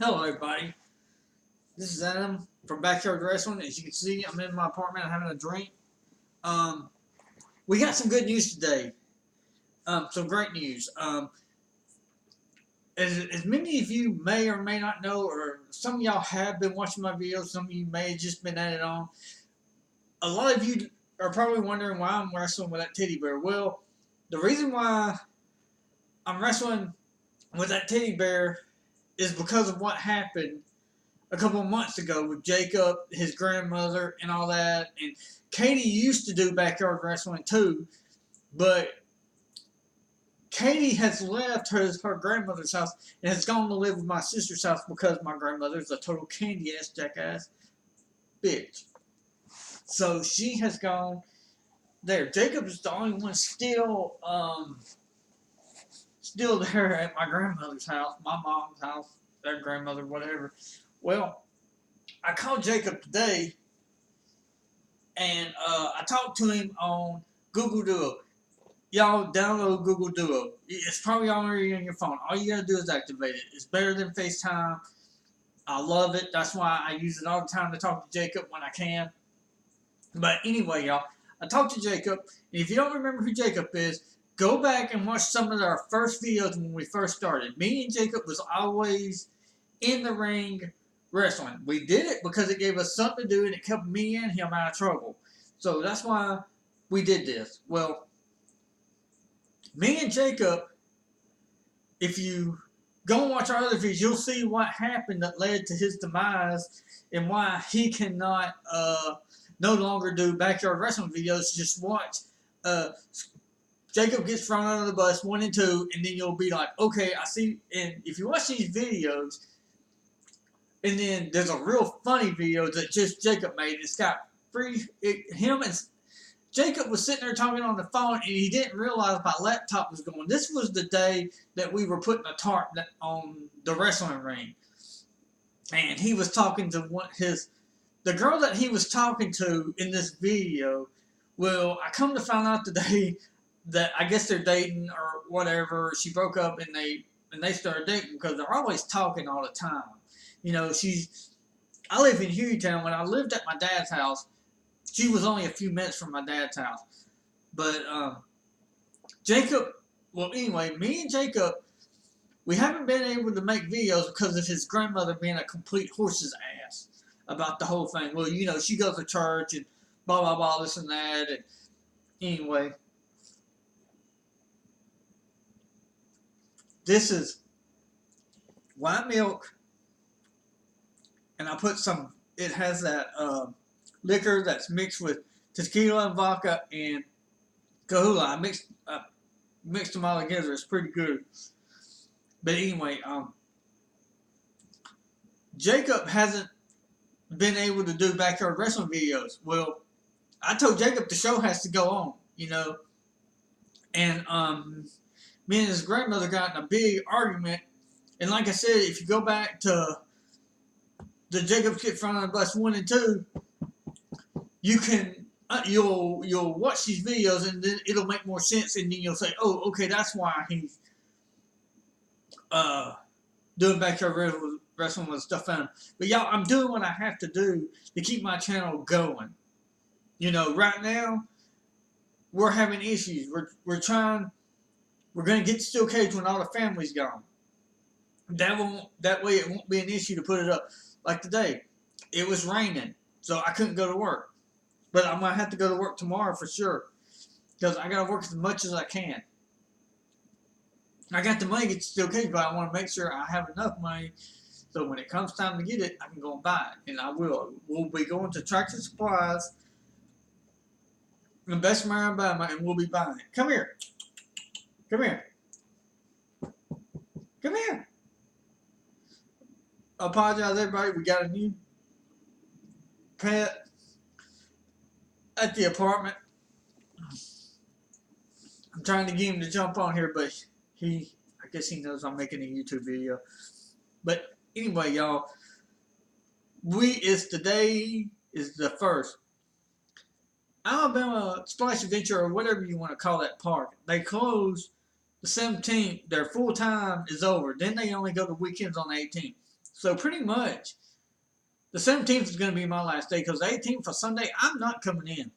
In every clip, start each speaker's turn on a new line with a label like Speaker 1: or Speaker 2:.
Speaker 1: Hello, everybody. This is Adam from Backyard Wrestling. As you can see, I'm in my apartment having a drink. Um, we got some good news today. Some great news. As many of you may or may not know, or some of y'all have been watching my videos, some of you may have just been at it on. A lot of you are probably wondering why I'm wrestling with that teddy bear. Well, the reason why I'm wrestling with that teddy bear is because of what happened a couple of months ago with Jacob, his grandmother, and all that. And Katie used to do backyard wrestling too, but Katie has left her grandmother's house and has gone to live with my sister's house because my grandmother is a total candy ass jackass bitch. So she has gone there. Jacob is the only one still there at my grandmother's house, my mom's house, their grandmother, whatever. Well, I called Jacob today, and I talked to him on Google Duo. Y'all download Google Duo. It's probably already on your phone. All you gotta do is activate it. It's better than FaceTime. I love it. That's why I use it all the time to talk to Jacob when I can. But anyway, y'all, I talked to Jacob, and if you don't remember who Jacob is, go back and watch some of our first videos when we first started. Me and Jacob was always in the ring wrestling. We did it because it gave us something to do, and it kept me and him out of trouble. So that's why we did this. Well, me and Jacob, if you go and watch our other videos, you'll see what happened that led to his demise and why he cannot no longer do backyard wrestling videos. Just watch Jacob gets thrown under the bus 1 and 2, and then you'll be like, okay, I see. And if you watch these videos, and then there's a real funny video that just Jacob made. It's got him and Jacob was sitting there talking on the phone, and he didn't realize my laptop was going. This was the day that we were putting a tarp on the wrestling ring, and he was talking to the girl that he was talking to in this video. Well, I come to find out today that I guess they're dating or whatever. She broke up and they started dating because they're always talking all the time. You know, I live in Hueytown. When I lived at my dad's house, she was only a few minutes from my dad's house. But Jacob, well, anyway, me and Jacob, we haven't been able to make videos because of his grandmother being a complete horse's ass about the whole thing. Well, you know, she goes to church and blah, blah, blah, this and that. And anyway, this is white milk, and I put it has that liquor that's mixed with tequila and vodka and Kahlua. I mixed them all together. It's pretty good. But anyway, Jacob hasn't been able to do backyard wrestling videos. Well, I told Jacob the show has to go on, you know. And me and his grandmother got in a big argument. And like I said, if you go back to the Jacob Get Front on the Bus 1 and 2, you can you'll watch these videos and then it'll make more sense, and then you'll say, oh, okay, that's why he's doing backyard wrestling with stuff on. But y'all, I'm doing what I have to do to keep my channel going. You know, right now we're having issues. We're gonna get the steel cage when all the family's gone. That way it won't be an issue to put it up. Like today, it was raining, so I couldn't go to work. But I'm gonna have to go to work tomorrow for sure, because I gotta work as much as I can. I got the money to get the steel cage, but I want to make sure I have enough money so when it comes time to get it, I can go and buy it, and I will. We'll be going to Tractor Supplies in Bessemer, Alabama, and we'll be buying it. Come here. Come here. Come here. I apologize, everybody. We got a new pet at the apartment. I'm trying to get him to jump on here, but I guess he knows I'm making a YouTube video. But anyway, y'all, today is the 1st. Alabama Splash Adventure, or whatever you want to call that park, they close the 17th. Their full time is over. Then they only go to weekends on the 18th. So pretty much, the 17th is going to be my last day because the 18th for Sunday, I'm not coming in.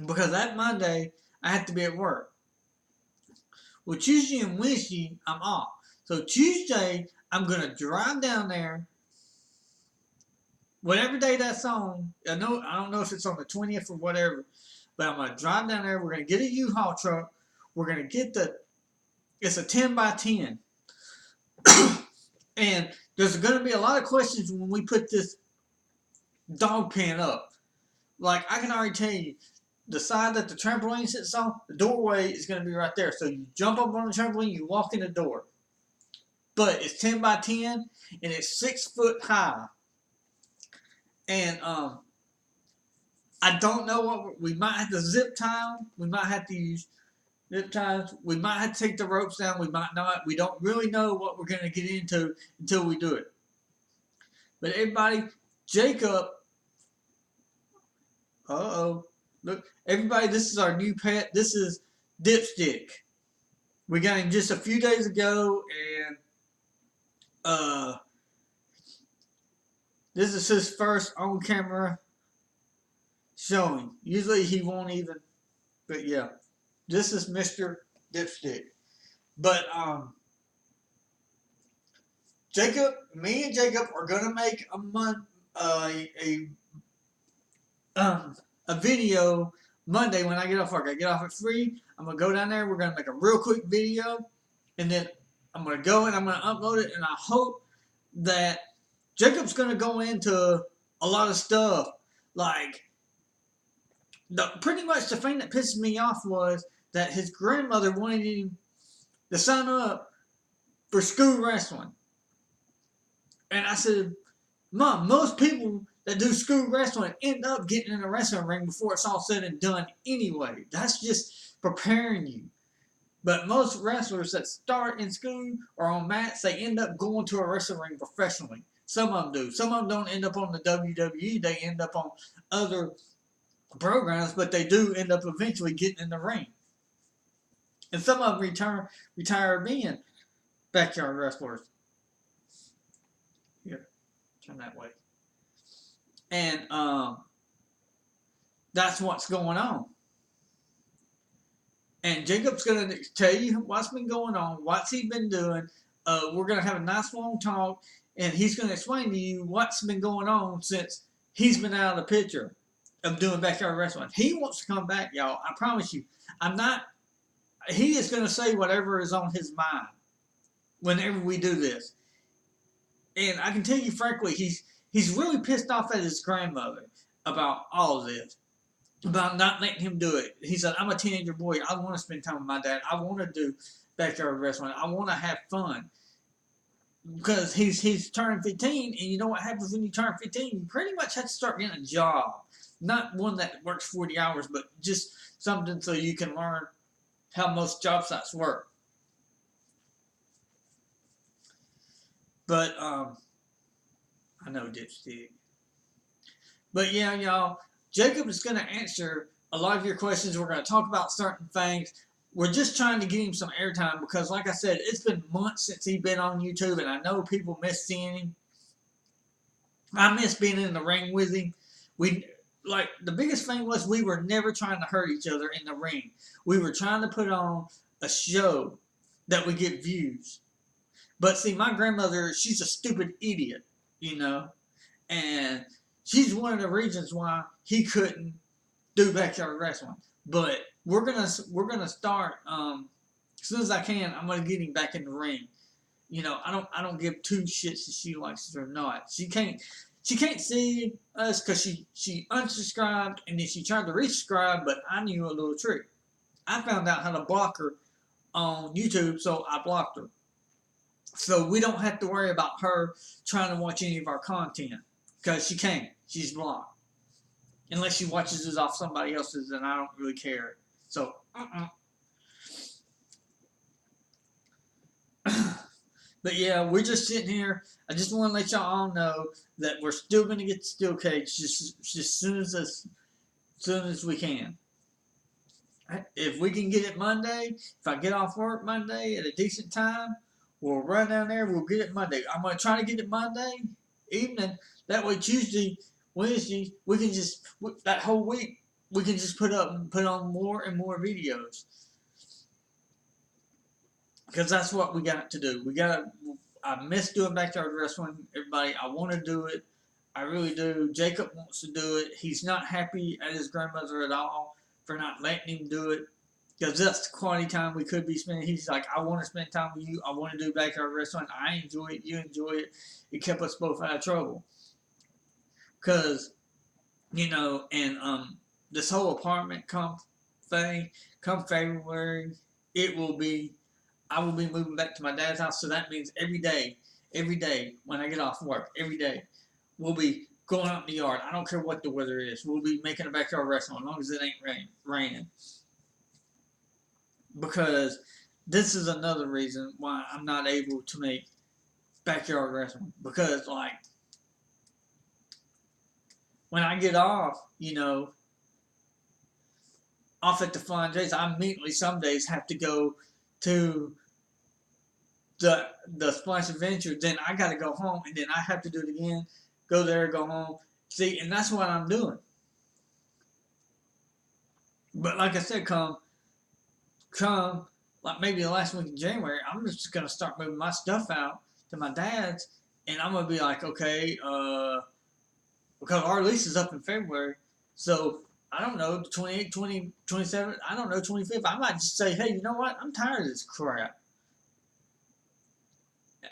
Speaker 1: Because that Monday, I have to be at work. Well, Tuesday and Wednesday, I'm off. So Tuesday, I'm going to drive down there. Whatever day that's on, I don't know if it's on the 20th or whatever, but I'm going to drive down there. We're going to get a U-Haul truck. We're going to get it's a 10 by 10. And there's going to be a lot of questions when we put this dog pen up. Like, I can already tell you, the side that the trampoline sits on, the doorway is going to be right there. So you jump up on the trampoline, you walk in the door. But it's 10 by 10, and it's 6 foot high. And I don't know what we might have to zip tie them. We might have to use zip ties. We might have to take the ropes down. We might not. We don't really know what we're going to get into until we do it. But everybody, Jacob. Look, everybody, this is our new pet. This is Dipstick. We got him just a few days ago, and this is his first on-camera showing. Usually he won't even, but yeah, this is Mr. Dipstick. But me and Jacob are gonna make a video Monday when I get off work. I get off at 3. I'm gonna go down there. We're gonna make a real quick video, and then I'm gonna go and I'm gonna upload it. And I hope that Jacob's gonna go into a lot of stuff. Like, pretty much the thing that pissed me off was that his grandmother wanted him to sign up for school wrestling. And I said, Mom, most people that do school wrestling end up getting in a wrestling ring before it's all said and done anyway. That's just preparing you. But most wrestlers that start in school or on mats, they end up going to a wrestling ring professionally. Some of them do. Some of them don't end up on the WWE. They end up on other programs, but they do end up eventually getting in the ring. And some of them retire being backyard wrestlers. Here, turn that way. And that's what's going on. And Jacob's going to tell you what's been going on, what's he been doing. We're going to have a nice long talk, and he's going to explain to you what's been going on since he's been out of the picture of doing backyard wrestling. He wants to come back, y'all. I promise you. He is going to say whatever is on his mind whenever we do this. And I can tell you frankly, he's really pissed off at his grandmother about all of this. About not letting him do it. He said, I'm a teenager boy. I want to spend time with my dad. I want to do backyard wrestling. I want to have fun. Because he's turning 15, and you know what happens when you turn 15? You pretty much have to start getting a job. Not one that works 40 hours, but just something so you can learn how most job sites work. But, I know Dipstick. But yeah, y'all, Jacob is going to answer a lot of your questions. We're going to talk about certain things. We're just trying to get him some airtime because, like I said, it's been months since he's been on YouTube, and I know people miss seeing him. I miss being in the ring with him. The biggest thing was we were never trying to hurt each other in the ring. We were trying to put on a show that would get views. But see, my grandmother, she's a stupid idiot, you know, and she's one of the reasons why he couldn't do backyard wrestling. But we're gonna start as soon as I can. I'm gonna get him back in the ring. You know, I don't give two shits if she likes it or not. She can't see us because she unsubscribed and then she tried to resubscribe. But I knew a little trick. I found out how to block her on YouTube, so I blocked her. So we don't have to worry about her trying to watch any of our content because she can't. She's blocked. Unless she watches it off somebody else's, and I don't really care. So, But yeah, we're just sitting here. I just want to let y'all all know that we're still going to get the steel cage just as soon as we can. If we can get it Monday, if I get off work Monday at a decent time, We'll run down there. We'll get it Monday. I'm gonna try to get it Monday evening. That way, Tuesday, Wednesday, we can just that whole week we can just put on more and more videos because that's what we got to do. We got. I miss doing backyard wrestling, everybody. I want to do it. I really do. Jacob wants to do it. He's not happy at his grandmother at all for not letting him do it. Because that's the quality time we could be spending. He's like, I want to spend time with you. I want to do backyard wrestling. I enjoy it. You enjoy it. It kept us both out of trouble. Because, and this whole apartment thing, come February, I will be moving back to my dad's house. So that means every day when I get off work, every day, we'll be going out in the yard. I don't care what the weather is. We'll be making a backyard wrestling as long as it ain't raining. Because this is another reason why I'm not able to make backyard wrestling. Because, like, when I get off, off at the Flying J's, I immediately some days have to go to the Splash Adventure. Then I got to go home, and then I have to do it again. Go there, go home. See, and that's what I'm doing. But like I said, come like maybe the last week in January, I'm just gonna start moving my stuff out to my dad's, and I'm gonna be like, okay, because our lease is up in February, so I don't know, the 28th, 20, 27th, I don't know, 25th. I might just say, hey, you know what? I'm tired of this crap.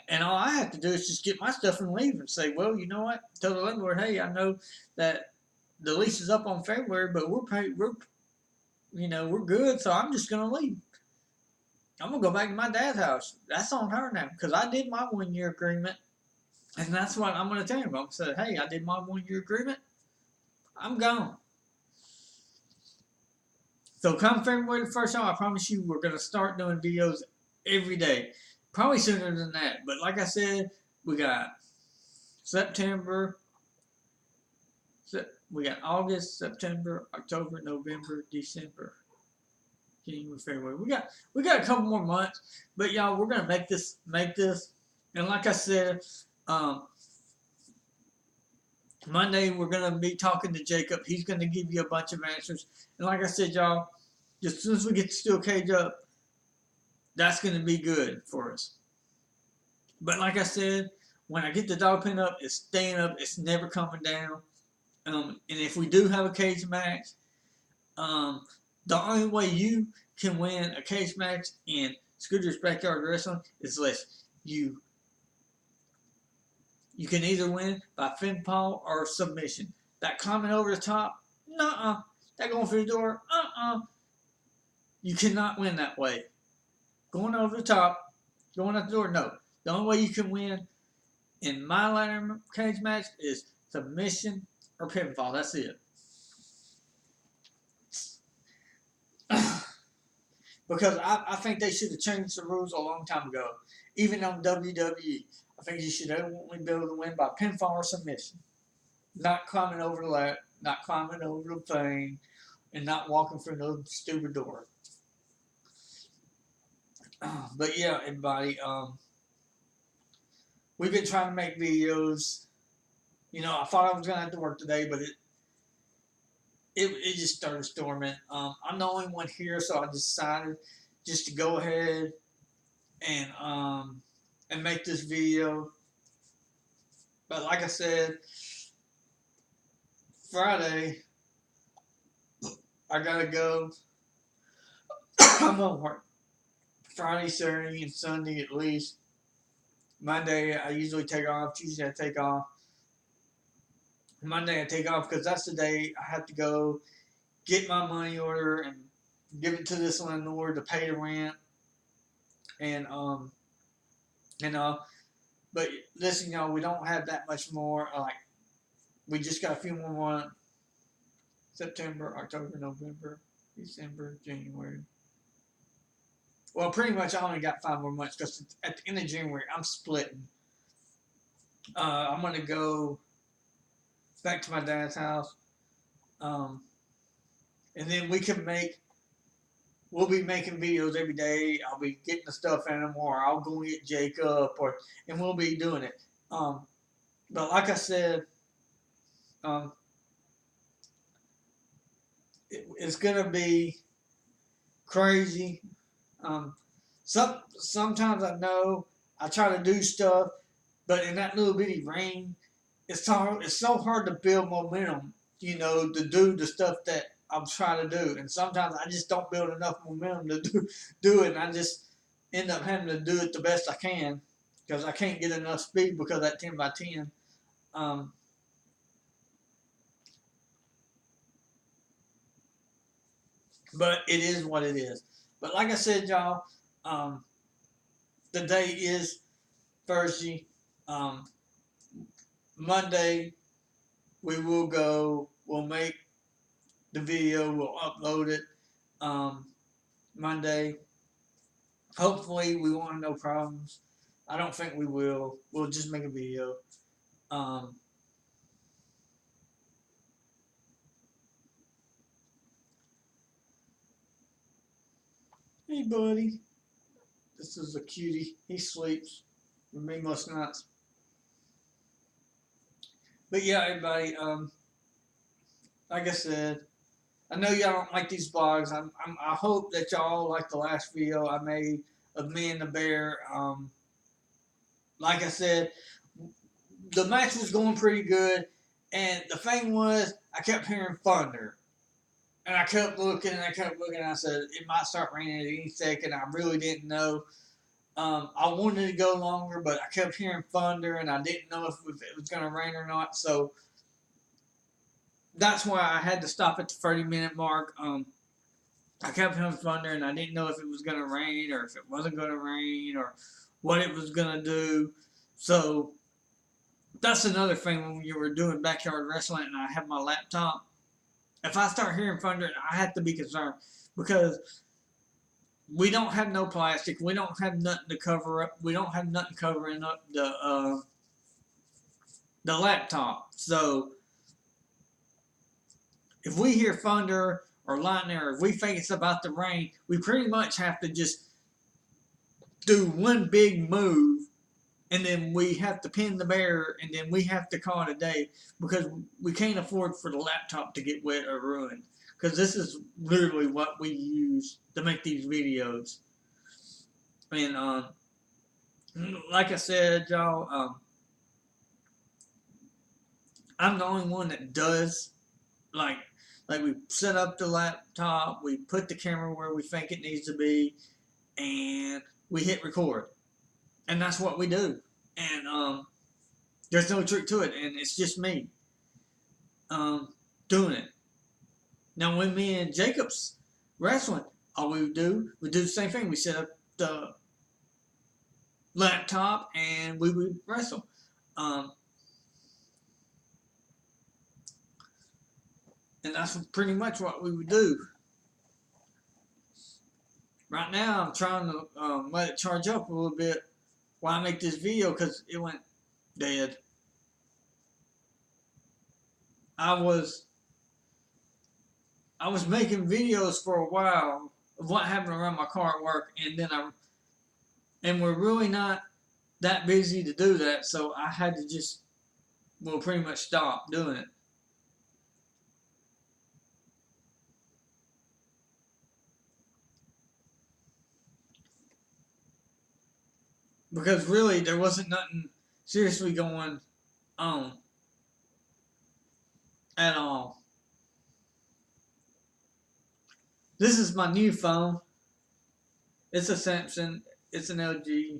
Speaker 1: And all I have to do is just get my stuff and leave and say, well, you know what? Tell the landlord, hey, I know that the lease is up on February, but we're good, so I'm just gonna leave. I'm gonna go back to my dad's house. That's on her now, because I did my 1-year agreement, and that's what I'm gonna tell him. I'm gonna say, hey, I did my 1-year agreement. I'm gone. So come February the 1st, I promise you, we're gonna start doing videos every day. Probably sooner than that, but like I said, we got September. We got August, September, October, November, December, January, February. We got a couple more months, but y'all, we're gonna make this. And like I said, Monday we're gonna be talking to Jacob. He's gonna give you a bunch of answers. And like I said, y'all, just as soon as we get the steel cage up, that's gonna be good for us. But like I said, when I get the dog pen up, it's staying up. It's never coming down. And if we do have a cage match, the only way you can win a cage match in Scooter's Backyard Wrestling is unless you can either win by pinfall or submission. That climbing over the top, nuh-uh. That going through the door, you cannot win that way. Going over the top, going out the door, no. The only way you can win in my ladder cage match is submission or pinfall. That's it. Because I think they should have changed the rules a long time ago. Even on WWE, I think you should only be able to win by pinfall or submission. Not climbing over the ladder, not climbing over the thing, and not walking through no stupid door. But yeah, everybody, we've been trying to make videos. I thought I was gonna have to work today, but it just started storming. I'm the only one here, so I decided just to go ahead and make this video. But like I said, Friday I gotta go. I'm gonna work Friday, Saturday, and Sunday at least. Monday I usually take off. Tuesday I take off. Monday I take off because that's the day I have to go get my money order and give it to this landlord to pay the rent. And but listen, y'all, we don't have that much more. Like, we just got a few more months. September, October, November, December, January. Well, pretty much I only got 5 more months because at the end of January I'm splitting. I'm gonna go back to my dad's house, and then we can make we'll be making videos every day. I'll be getting the stuff animal, or I'll go and get Jacob, and we'll be doing it. But like I said, um, it's gonna be crazy. Um, sometimes I know I try to do stuff, but in that little bitty rain, it's so hard to build momentum, to do the stuff that I'm trying to do. And sometimes I just don't build enough momentum to do it, and I just end up having to do it the best I can because I can't get enough speed because of that 10 by 10. But it is what it is. But like I said, y'all, the day is Thursday. Monday, we will go. We'll make the video. We'll upload it Monday. Hopefully, we won't have no problems. I don't think we will. We'll just make a video. Hey, buddy. This is a cutie. He sleeps. Me most nights. But yeah, everybody. Like I said, I know y'all don't like these vlogs. I hope that y'all like the last video I made of me and the bear. Like I said, the match was going pretty good, and the thing was, I kept hearing thunder, and I kept looking and I kept looking. And I said it might start raining at any second. I really didn't know. I wanted to go longer, but I kept hearing thunder, and I didn't know if it was going to rain or not. So that's why I had to stop at the 30-minute mark. I kept hearing thunder, and I didn't know if it was going to rain or if it wasn't going to rain or what it was going to do. So that's another thing when you were doing backyard wrestling and I have my laptop. If I start hearing thunder, I have to be concerned because we don't have no plastic. We don't have nothing to cover up. We don't have nothing covering up the laptop. So if we hear thunder or lightning, or if we think it's about to rain, we pretty much have to just do one big move, and then we have to pin the bear, and then we have to call it a day because we can't afford for the laptop to get wet or ruined. Because this is literally what we use to make these videos. And like I said, y'all, I'm the only one that does like we set up the laptop, we put the camera where we think it needs to be, and we hit record, and that's what we do. And there's no trick to it, and it's just me doing it. Now, when me and Jacob's wrestling, all we do the same thing. We set up the laptop and we would wrestle. And that's pretty much what we would do. Right now, I'm trying to let it charge up a little bit while I make this video because it went dead. I was making videos for a while of what happened around my car at work, and we're really not that busy to do that, so I had to just pretty much stop doing it. Because really, there wasn't nothing seriously going on at all. This is my new phone. It's a Samsung. It's an LG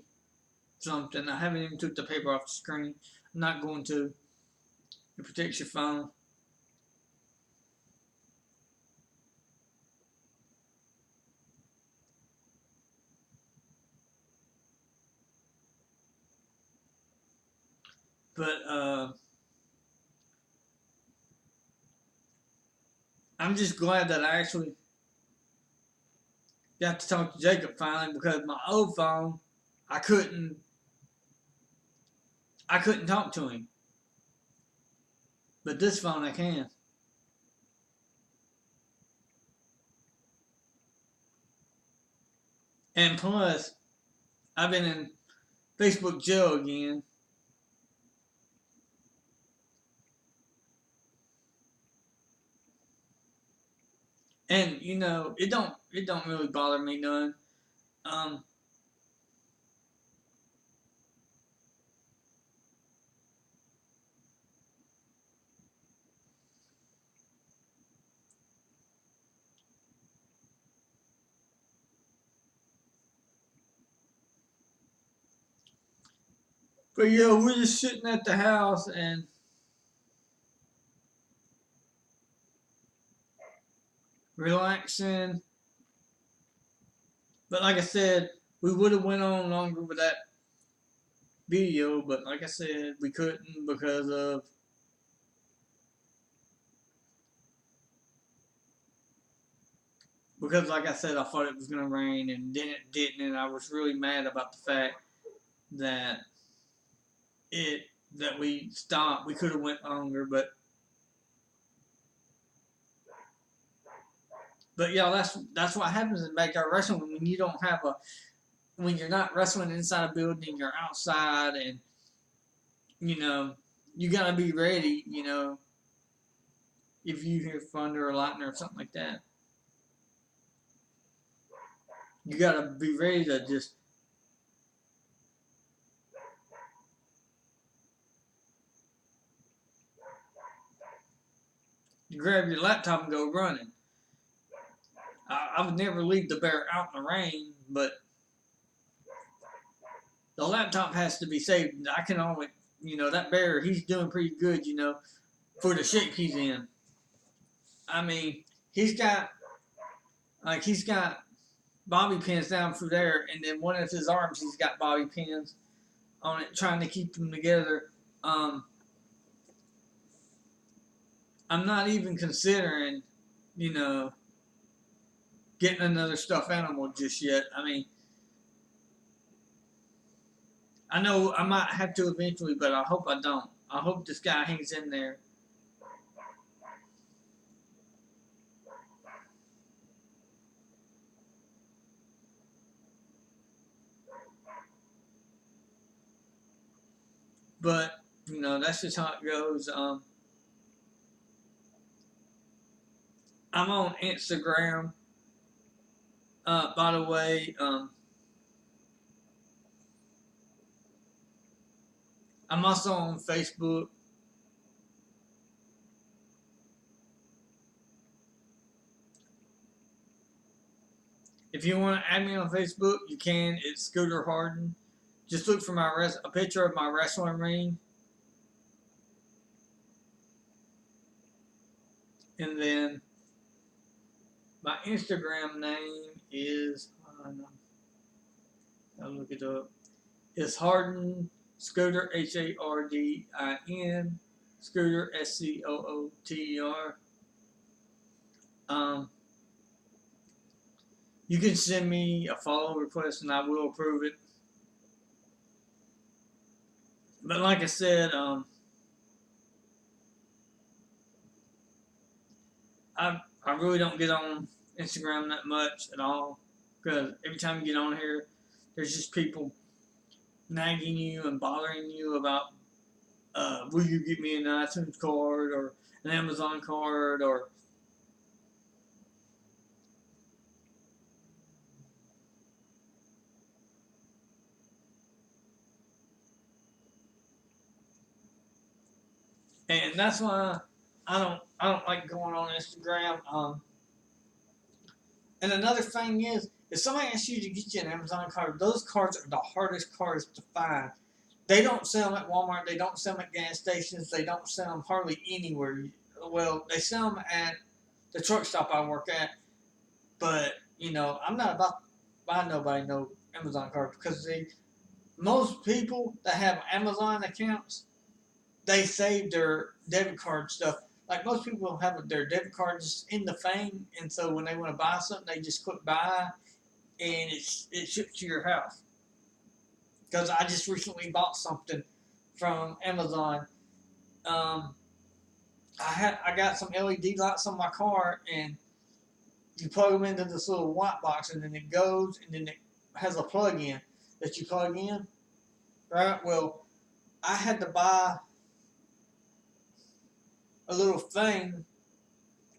Speaker 1: something. I haven't even took the paper off the screen. I'm not going to. It protects your phone. But I'm just glad that I actually got to talk to Jacob finally, because my old phone, I couldn't talk to him. But this phone I can. And plus, I've been in Facebook jail again. And you know, it don't really bother me none. Um, but yeah, we're just sitting at the house and relaxing. But like I said, we would have went on longer with that video, but like I said, we couldn't because like I said, I thought it was gonna rain and then it didn't, and I was really mad about the fact that it that we stopped. We could have went longer, but yeah, that's what happens in backyard wrestling when you don't have a when you're not wrestling inside a building, you're outside, and you know you gotta be ready. You know, if you hear thunder or lightning or something like that, you gotta be ready to just grab your laptop and go running. I would never leave the bear out in the rain, but the laptop has to be saved. I can only, that bear, he's doing pretty good, for the shape he's in. I mean, he's got, he's got bobby pins down through there, and then one of his arms, he's got bobby pins on it, trying to keep them together. Um, I'm not even considering, you know, getting another stuffed animal just yet. I mean, I know I might have to eventually, but I hope I don't. I hope this guy hangs in there. But that's just how it goes. I'm on Instagram. By the way, I'm also on Facebook. If you want to add me on Facebook, you can. It's Scooter Harden. Just look for a picture of my wrestling ring, and then my Instagram name is. I'll look it up. It's Harden Scooter HARDIN Scooter SCOOTER. Um, you can send me a follow request and I will approve it. But like I said, I really don't get on Instagram that much at all because every time you get on here, there's just people nagging you and bothering you about will you get me an iTunes card or an Amazon card or and that's why I don't like going on Instagram. And another thing is, if somebody asks you to get you an Amazon card, those cards are the hardest cards to find. They don't sell them at Walmart. They don't sell them at gas stations. They don't sell them hardly anywhere. Well, they sell them at the truck stop I work at. But I'm not about to buy nobody no Amazon card because most people that have Amazon accounts, they save their debit card stuff. Like most people have their debit cards in the thing, and so when they want to buy something, they just click buy, and it ships to your house. Because I just recently bought something from Amazon. Um, I got some LED lights on my car, and you plug them into this little white box, and then it goes, and then has a plug-in that you plug in, right? Well, I had to buy a little thing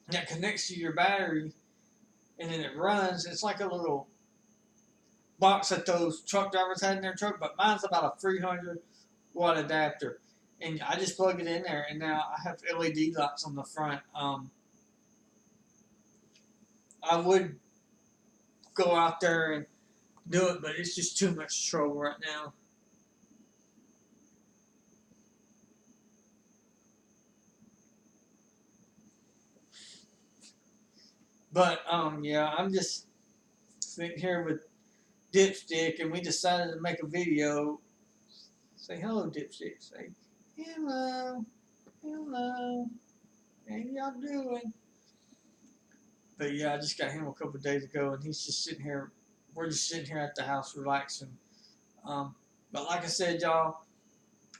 Speaker 1: that connects to your battery, and then it runs. It's like a little box that those truck drivers had in their truck, but mine's about a 300-watt adapter, and I just plug it in there, and now I have LED lights on the front. I would go out there and do it, but it's just too much trouble right now. But yeah, I'm just sitting here with Dipstick, and we decided to make a video. Say hello, Dipstick. Say hello, hello. How y'all doing? But yeah, I just got him a couple of days ago, and he's just sitting here. We're just sitting here at the house relaxing. But like I said, y'all,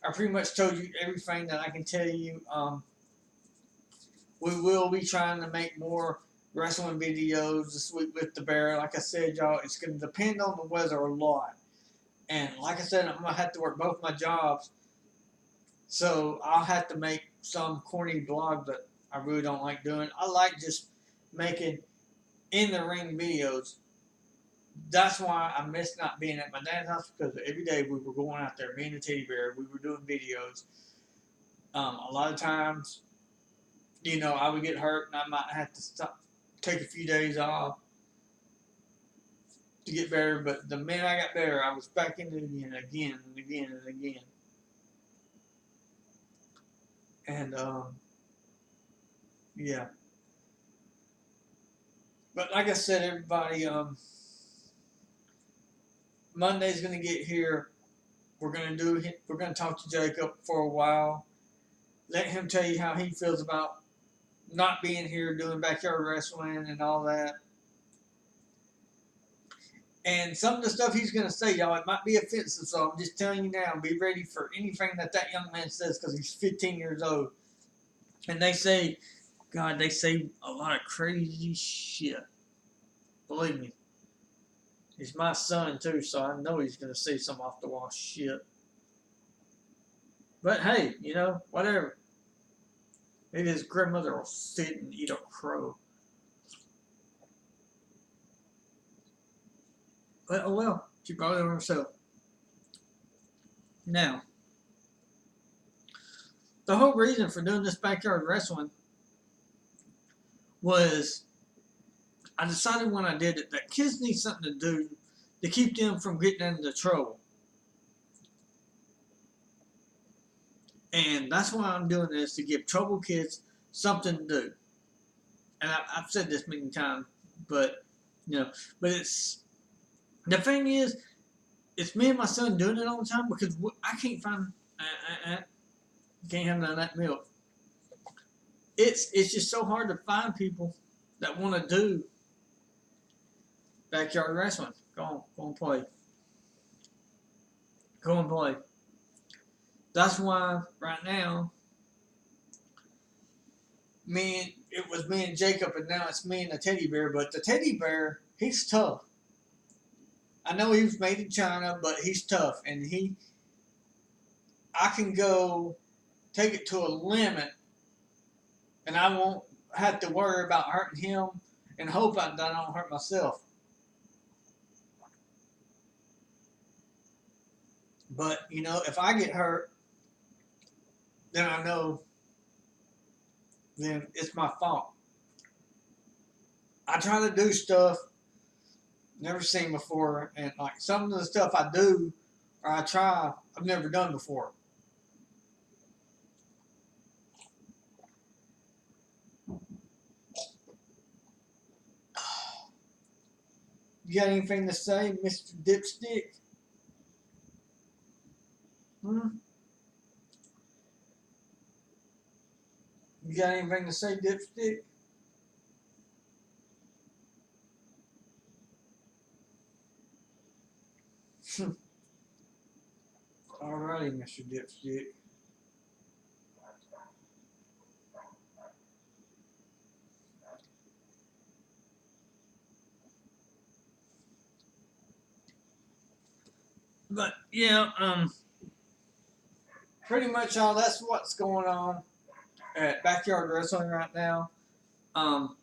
Speaker 1: I pretty much told you everything that I can tell you. We will be trying to make more wrestling videos this week with the bear. Like I said, y'all, it's going to depend on the weather a lot. And like I said, I'm going to have to work both my jobs. So I'll have to make some corny blog that I really don't like doing. I like just making in-the-ring videos. That's why I miss not being at my dad's house, because every day we were going out there, me and the teddy bear, we were doing videos. A lot of times, you know, I would get hurt and I might have to stop, take a few days off to get better. But the minute I got better, I was back into it again and again and again. And yeah. But like I said, everybody, Monday's gonna get here. We're gonna talk to Jacob for a while. Let him tell you how he feels about not being here doing backyard wrestling and all that. And some of the stuff he's going to say, y'all, it might be offensive, so I'm just telling you now, be ready for anything that young man says, because he's 15 years old. And they say, God, they say a lot of crazy shit. Believe me. He's my son, too, so I know he's going to say some off-the-wall shit. But hey, you know, whatever. Maybe his grandmother will sit and eat a crow. But oh well, she brought it on herself. Now, the whole reason for doing this backyard wrestling was I decided when I did it that kids need something to do to keep them from getting into trouble. And that's why I'm doing this, to give trouble kids something to do. And I've said this many times, but you know, but it's the thing is, it's me and my son doing it all the time, because I can't find can't have none of that milk. It's just so hard to find people that want to do backyard wrestling. Go on, play. Go and play. That's why right now, it was me and Jacob, and now it's me and the teddy bear. But the teddy bear, he's tough. I know he was made in China, but he's tough, and I can go take it to a limit, and I won't have to worry about hurting him, and hope that I don't hurt myself. But you know, if I get hurt, then I know, then it's my fault. I try to do stuff never seen before, and like some of the stuff I do or I try, I've never done before. You got anything to say, Mr. Dipstick? Hmm? You got anything to say, Dipstick? Alrighty, Mr. Dipstick. But yeah, pretty much all that's what's going on at Backyard Wrestling right now. Um,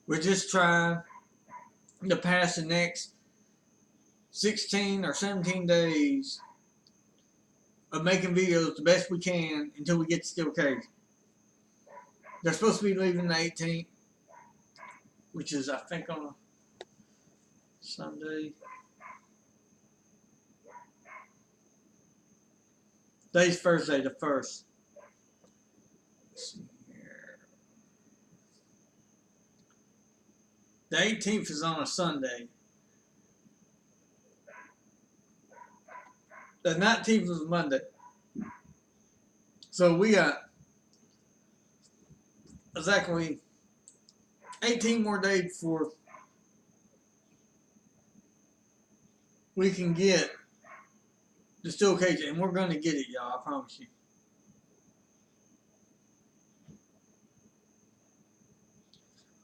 Speaker 1: we're just trying to pass the next 16 or 17 days of making videos the best we can until we get to Steel Cage. They're supposed to be leaving the 18th, which is, I think, on a Sunday. Today's Thursday, the 1st. Let's see here. The 18th is on a Sunday. The 19th is Monday. So we got exactly 18 more days before we can get the Steel Cage, and we're going to get it, y'all, I promise you.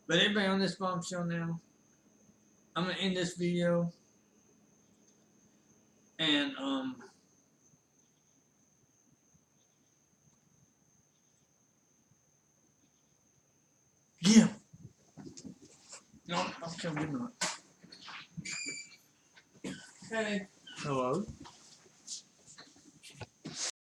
Speaker 1: But everybody on this bombshell now, I'm going to end this video, and, yeah. No, I'm still good night. Okay. Hello.